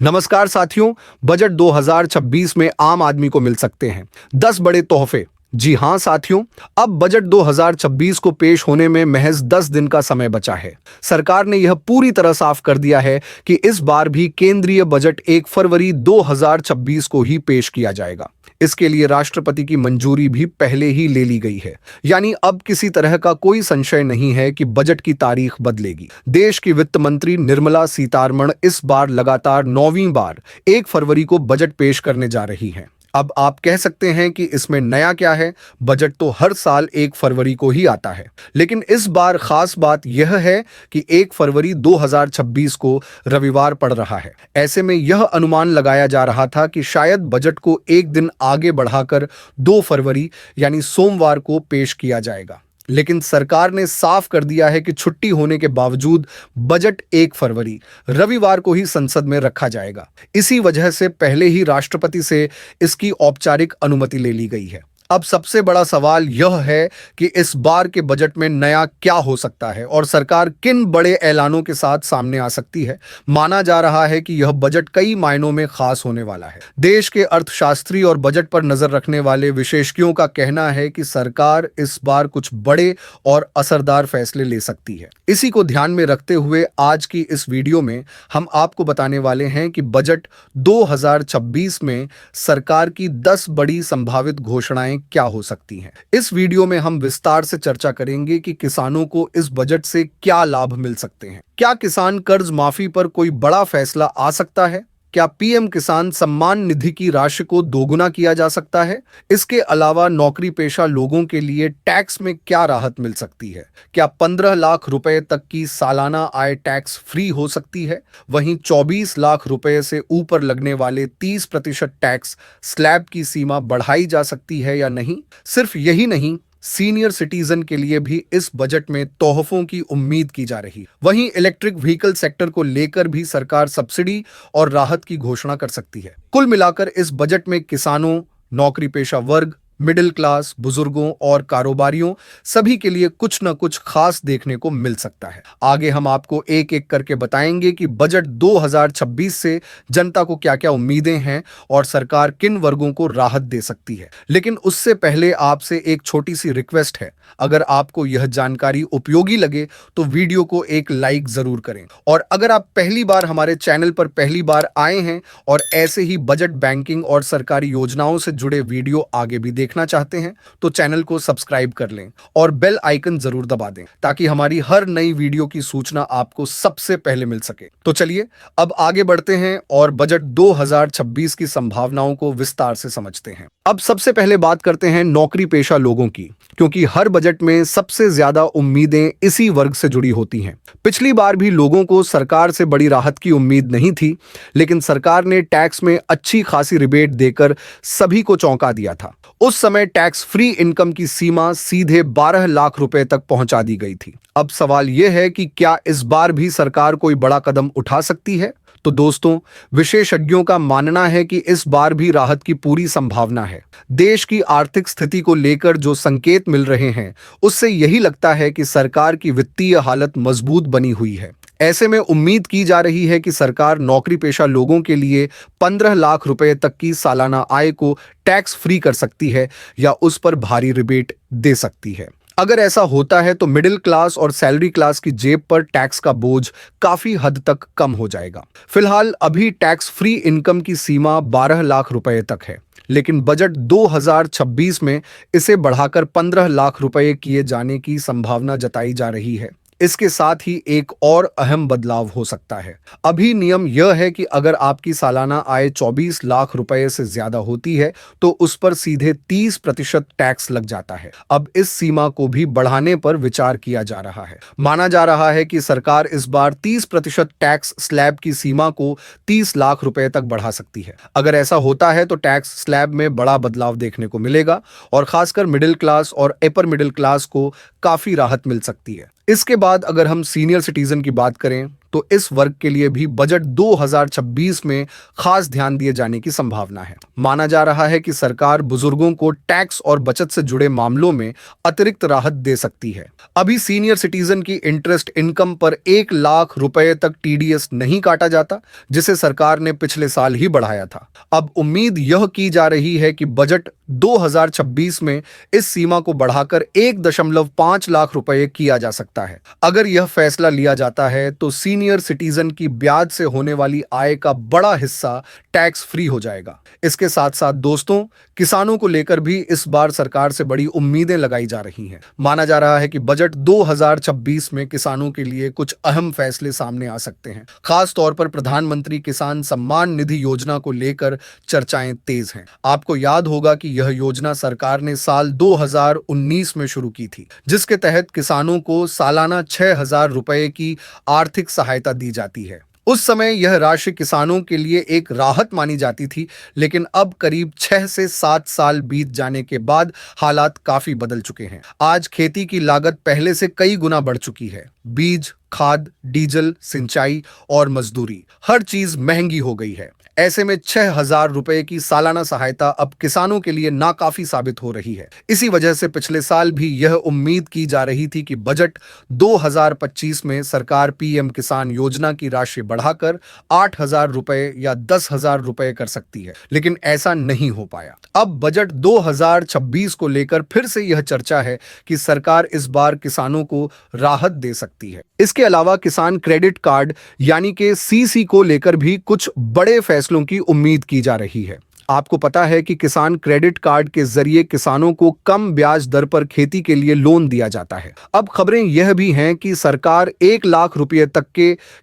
नमस्कार साथियों। बजट 2026 में आम आदमी को मिल सकते हैं 10 बड़े तोहफे। जी हां साथियों, अब बजट 2026 को पेश होने में महज 10 दिन का समय बचा है। सरकार ने यह पूरी तरह साफ कर दिया है कि इस बार भी केंद्रीय बजट 1 फरवरी 2026 को ही पेश किया जाएगा। इसके लिए राष्ट्रपति की मंजूरी भी पहले ही ले ली गई है। यानी अब किसी तरह का कोई संशय नहीं है कि बजट की तारीख बदलेगी। देश की वित्त मंत्री निर्मला सीतारमण इस बार लगातार 9वीं बार 1 फरवरी को बजट पेश करने जा रही हैं। अब आप कह सकते हैं कि इसमें नया क्या है। बजट तो हर साल 1 फरवरी को ही आता है, लेकिन इस बार खास बात यह है कि 1 फरवरी 2026 को रविवार पड़ रहा है। ऐसे में यह अनुमान लगाया जा रहा था कि शायद बजट को एक दिन आगे बढ़ाकर 2 फरवरी यानी सोमवार को पेश किया जाएगा। लेकिन सरकार ने साफ कर दिया है कि छुट्टी होने के बावजूद बजट 1 फरवरी रविवार को ही संसद में रखा जाएगा। इसी वजह से पहले ही राष्ट्रपति से इसकी औपचारिक अनुमति ले ली गई है। अब सबसे बड़ा सवाल यह है कि इस बार के बजट में नया क्या हो सकता है और सरकार किन बड़े ऐलानों के साथ सामने आ सकती है। माना जा रहा है कि यह बजट कई मायनों में खास होने वाला है। देश के अर्थशास्त्री और बजट पर नजर रखने वाले विशेषज्ञों का कहना है कि सरकार इस बार कुछ बड़े और असरदार फैसले ले सकती है। इसी को ध्यान में रखते हुए आज की इस वीडियो में हम आपको बताने वाले हैं कि बजट 2026 में सरकार की 10 बड़ी संभावित घोषणाएं क्या हो सकती हैं। इस वीडियो में हम विस्तार से चर्चा करेंगे कि किसानों को इस बजट से क्या लाभ मिल सकते हैं। क्या किसान कर्ज माफी पर कोई बड़ा फैसला आ सकता है? क्या पीएम किसान सम्मान निधि की राशि को दोगुना किया जा सकता है? इसके अलावा नौकरी पेशा लोगों के लिए टैक्स में क्या राहत मिल सकती है? क्या 15 लाख रुपए तक की सालाना आय टैक्स फ्री हो सकती है? वहीं 24 लाख रुपए से ऊपर लगने वाले 30% टैक्स स्लैब की सीमा बढ़ाई जा सकती है या नहीं? सिर्फ यही नहीं, सीनियर सिटीजन के लिए भी इस बजट में तोहफों की उम्मीद की जा रही है। वहीं इलेक्ट्रिक व्हीकल सेक्टर को लेकर भी सरकार सब्सिडी और राहत की घोषणा कर सकती है। कुल मिलाकर इस बजट में किसानों, नौकरी पेशा वर्ग, मिडिल क्लास, बुजुर्गों और कारोबारियों सभी के लिए कुछ न कुछ खास देखने को मिल सकता है। आगे हम आपको एक एक करके बताएंगे कि बजट 2026 से जनता को क्या-क्या उम्मीदें हैं और सरकार किन वर्गों को राहत दे सकती है। लेकिन उससे पहले आपसे एक छोटी सी रिक्वेस्ट है। अगर आपको यह जानकारी उपयोगी लगे तो वीडियो को एक लाइक जरूर करें, और अगर आप पहली बार हमारे चैनल पर पहली बार आए हैं और ऐसे ही बजट, बैंकिंग और सरकारी योजनाओं से जुड़े वीडियो आगे भी देखना चाहते हैं तो चैनल को सब्सक्राइब कर लें और बेल आइकन जरूर दबा दें ताकि हमारी हर नई वीडियो की सूचना आपको सबसे पहले मिल सके। तो चलिए अब आगे बढ़ते हैं और बजट 2026 की संभावनाओं को विस्तार से समझते हैं। अब सबसे पहले बात करते हैं नौकरी पेशा लोगों की, क्योंकि हर बजट में सबसे ज्यादा उम्मीदें इसी वर्ग से जुड़ी होती हैं। पिछली बार भी लोगों को सरकार से बड़ी राहत की उम्मीद नहीं थी, लेकिन सरकार ने टैक्स में अच्छी खासी रिबेट देकर सभी को चौंका दिया था। उस समय टैक्स फ्री इनकम की सीमा सीधे 12 लाख रुपए तक पहुंचा दी गई थी। अब सवाल यह है कि क्या इस बार भी सरकार कोई बड़ा कदम उठा सकती है? तो दोस्तों, विशेषज्ञों का मानना है कि इस बार भी राहत की पूरी संभावना है। देश की आर्थिक स्थिति को लेकर जो संकेत मिल रहे हैं, उससे यही लगता है कि सरकार की वित्तीय हालत मजबूत बनी हुई है। ऐसे में उम्मीद की जा रही है कि सरकार नौकरी पेशा लोगों के लिए 15 लाख रुपए तक की सालाना आय को टैक्स फ्री कर सकती है या उस पर भारी रिबेट दे सकती है। अगर ऐसा होता है तो मिडिल क्लास और सैलरी क्लास की जेब पर टैक्स का बोझ काफी हद तक कम हो जाएगा। फिलहाल अभी टैक्स फ्री इनकम की सीमा 12 लाख रुपए तक है, लेकिन बजट 2026 में इसे बढ़ाकर 15 लाख रुपए किए जाने की संभावना जताई जा रही है। इसके साथ ही एक और अहम बदलाव हो सकता है। अभी नियम यह है कि अगर आपकी सालाना आय 24 लाख रुपए से ज्यादा होती है तो उस पर सीधे 30% टैक्स लग जाता है। अब इस सीमा को भी बढ़ाने पर विचार किया जा रहा है। माना जा रहा है कि सरकार इस बार 30% टैक्स स्लैब की सीमा को 30 लाख रुपए तक बढ़ा सकती है। अगर ऐसा होता है तो टैक्स स्लैब में बड़ा बदलाव देखने को मिलेगा और खासकर मिडिल क्लास और अपर मिडिल क्लास को काफी राहत मिल सकती है। इसके बाद अगर हम सीनियर सिटीजन की बात करें तो इस वर्ग के लिए भी बजट 2026 में खास ध्यान दिए जाने की संभावना है। माना जा रहा है कि सरकार बुजुर्गों को टैक्स और बचत से जुड़े मामलों में अतिरिक्त राहत दे सकती है। अभी सीनियर सिटीजन की इंटरेस्ट इनकम पर 1 लाख रुपए तक टीडीएस नहीं काटा जाता, जिसे सरकार ने पिछले साल ही बढ़ाया था। अब उम्मीद यह की जा रही है कि बजट 2026 में इस सीमा को बढ़ाकर 1.5 लाख रुपए किया जा सकता है। अगर यह फैसला लिया जाता है तो सीनियर सिटीजन की ब्याज से होने वाली आय का बड़ा हिस्सा टैक्स फ्री हो जाएगा। इसके साथ साथ दोस्तों, किसानों को लेकर भी इस बार सरकार से बड़ी उम्मीदें लगाई जा रही हैं। माना जा रहा है कि बजट 2026 में किसानों के लिए कुछ अहम फैसले सामने आ सकते हैं। खास तौर पर प्रधानमंत्री किसान सम्मान निधि योजना को लेकर चर्चाएं तेज हैं। आपको याद होगा कि यह योजना सरकार ने साल 2019 में शुरू की थी, जिसके तहत किसानों को सालाना 6,000 रुपए की आर्थिक सहायता दी जाती है। उस समय यह राशि किसानों के लिए एक राहत मानी जाती थी, लेकिन अब करीब 6 से 7 साल बीत जाने के बाद हालात काफी बदल चुके हैं। आज खेती की लागत पहले से कई गुना बढ़ चुकी है। बीज, खाद, डीजल, सिंचाई और मजदूरी, हर चीज महंगी हो गई है। ऐसे में 6,000 रुपए की सालाना सहायता अब किसानों के लिए नाकाफी साबित हो रही है। इसी वजह से पिछले साल भी यह उम्मीद की जा रही थी कि बजट 2025 में सरकार पीएम किसान योजना की राशि बढ़ाकर 8,000 रुपए या 10,000 रुपए कर सकती है, लेकिन ऐसा नहीं हो पाया। अब बजट 2026 को लेकर फिर से यह चर्चा है कि सरकार इस बार किसानों को राहत दे सकती है। इसके अलावा किसान क्रेडिट कार्ड यानी कि सीसी को लेकर भी कुछ बड़े फैसलों की उम्मीद की जा रही है। आपको पता है कि किसान क्रेडिट कार्ड के जरिए किसानों को कम ब्याज दर पर खेती के लिए लोन दिया जाता है। अब खबरें यह भी हैं कि सरकार 1 लाख रुपए तक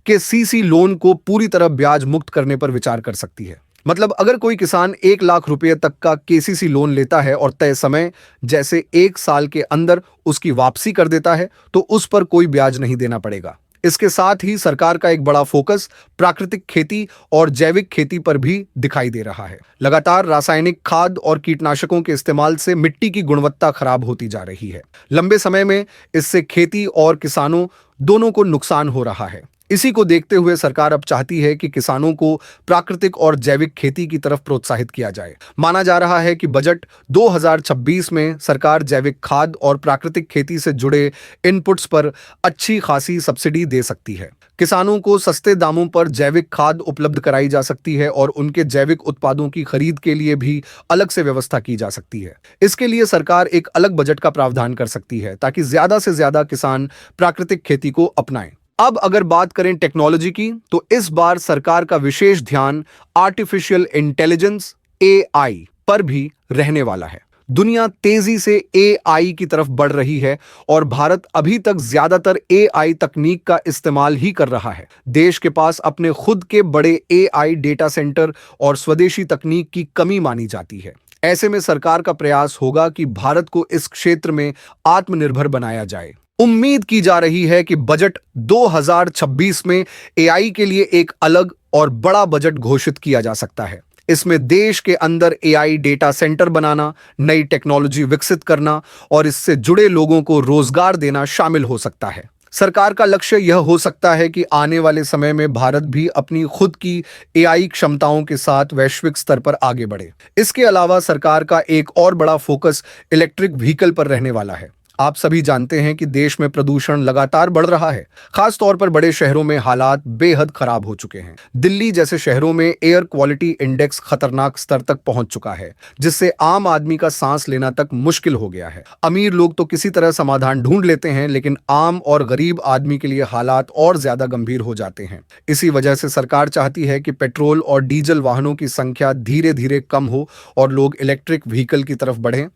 के सीसी लोन को पूरी तरह ब्याज मुक्त करने पर विचार कर सकती है। मतलब अगर कोई किसान 1 लाख रुपए तक का केसीसी लोन लेता है और तय समय जैसे 1 साल के अंदर उसकी वापसी कर देता है, तो उस पर कोई ब्याज नहीं देना पड़ेगा। इसके साथ ही सरकार का एक बड़ा फोकस प्राकृतिक खेती और जैविक खेती पर भी दिखाई दे रहा है। लगातार रासायनिक खाद और कीटनाशकों के इस्तेमाल से मिट्टी की गुणवत्ता खराब होती जा रही है। लंबे समय में इससे खेती और किसानों दोनों को नुकसान हो रहा है। इसी को देखते हुए सरकार अब चाहती है कि किसानों को प्राकृतिक और जैविक खेती की तरफ प्रोत्साहित किया जाए। माना जा रहा है कि बजट 2026 में सरकार जैविक खाद और प्राकृतिक खेती से जुड़े इनपुट्स पर अच्छी खासी सब्सिडी दे सकती है। किसानों को सस्ते दामों पर जैविक खाद उपलब्ध कराई जा सकती है और उनके जैविक उत्पादों की खरीद के लिए भी अलग से व्यवस्था की जा सकती है। इसके लिए सरकार एक अलग बजट का प्रावधान कर सकती है ताकि ज्यादा से ज्यादा किसान प्राकृतिक खेती को अपनाएं। अब अगर बात करें टेक्नोलॉजी की, तो इस बार सरकार का विशेष ध्यान आर्टिफिशियल इंटेलिजेंस एआई पर भी रहने वाला है। दुनिया तेजी से एआई की तरफ बढ़ रही है और भारत अभी तक ज्यादातर एआई तकनीक का इस्तेमाल ही कर रहा है। देश के पास अपने खुद के बड़े एआई डेटा सेंटर और स्वदेशी तकनीक की कमी मानी जाती है। ऐसे में सरकार का प्रयास होगा कि भारत को इस क्षेत्र में आत्मनिर्भर बनाया जाए। उम्मीद की जा रही है कि बजट 2026 में एआई के लिए एक अलग और बड़ा बजट घोषित किया जा सकता है। इसमें देश के अंदर एआई डेटा सेंटर बनाना, नई टेक्नोलॉजी विकसित करना और इससे जुड़े लोगों को रोजगार देना शामिल हो सकता है। सरकार का लक्ष्य यह हो सकता है कि आने वाले समय में भारत भी अपनी खुद की एआई क्षमताओं के साथ वैश्विक स्तर पर आगे बढ़े। इसके अलावा सरकार का एक और बड़ा फोकस इलेक्ट्रिक व्हीकल पर रहने वाला है। आप सभी जानते हैं कि देश में प्रदूषण लगातार बढ़ रहा है। खास तौर पर बड़े शहरों में हालात बेहद खराब हो चुके हैं। दिल्ली जैसे शहरों में एयर क्वालिटी इंडेक्स खतरनाक स्तर तक पहुंच चुका है, जिससे आम आदमी का सांस लेना तक मुश्किल हो गया है। अमीर लोग तो किसी तरह समाधान ढूंढ लेते हैं, लेकिन आम और गरीब आदमी के लिए हालात और ज्यादा गंभीर हो जाते हैं। इसी वजह से सरकार चाहती है कि पेट्रोल और डीजल वाहनों की संख्या धीरे धीरे कम हो और लोग इलेक्ट्रिक व्हीकल की तरफ बढ़ें।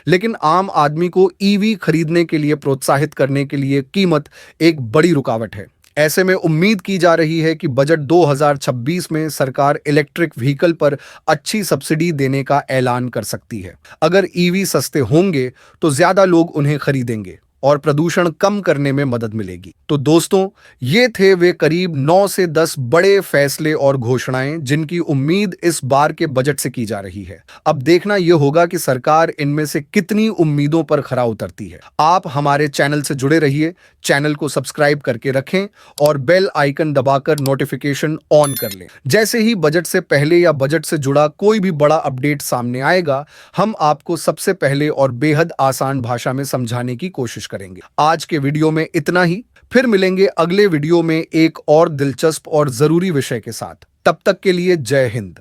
लेकिन आम आदमी को ईवी खरीदने के लिए प्रोत्साहित करने के लिए कीमत एक बड़ी रुकावट है। ऐसे में उम्मीद की जा रही है कि बजट 2026 में सरकार इलेक्ट्रिक व्हीकल पर अच्छी सब्सिडी देने का ऐलान कर सकती है। अगर ईवी सस्ते होंगे तो ज्यादा लोग उन्हें खरीदेंगे और प्रदूषण कम करने में मदद मिलेगी। तो दोस्तों, ये थे वे करीब 9 से 10 बड़े फैसले और घोषणाएं जिनकी उम्मीद इस बार के बजट से की जा रही है। अब देखना यह होगा कि सरकार इनमें से कितनी उम्मीदों पर खरा उतरती है। आप हमारे चैनल से जुड़े रहिए, चैनल को सब्सक्राइब करके रखें और बेल आइकन दबाकर नोटिफिकेशन ऑन कर लें। जैसे ही बजट से पहले या बजट से जुड़ा कोई भी बड़ा अपडेट सामने आएगा, हम आपको सबसे पहले और बेहद आसान भाषा में समझाने की कोशिश करेंगे। आज के वीडियो में इतना ही। फिर मिलेंगे अगले वीडियो में एक और दिलचस्प और जरूरी विषय के साथ। तब तक के लिए जय हिंद।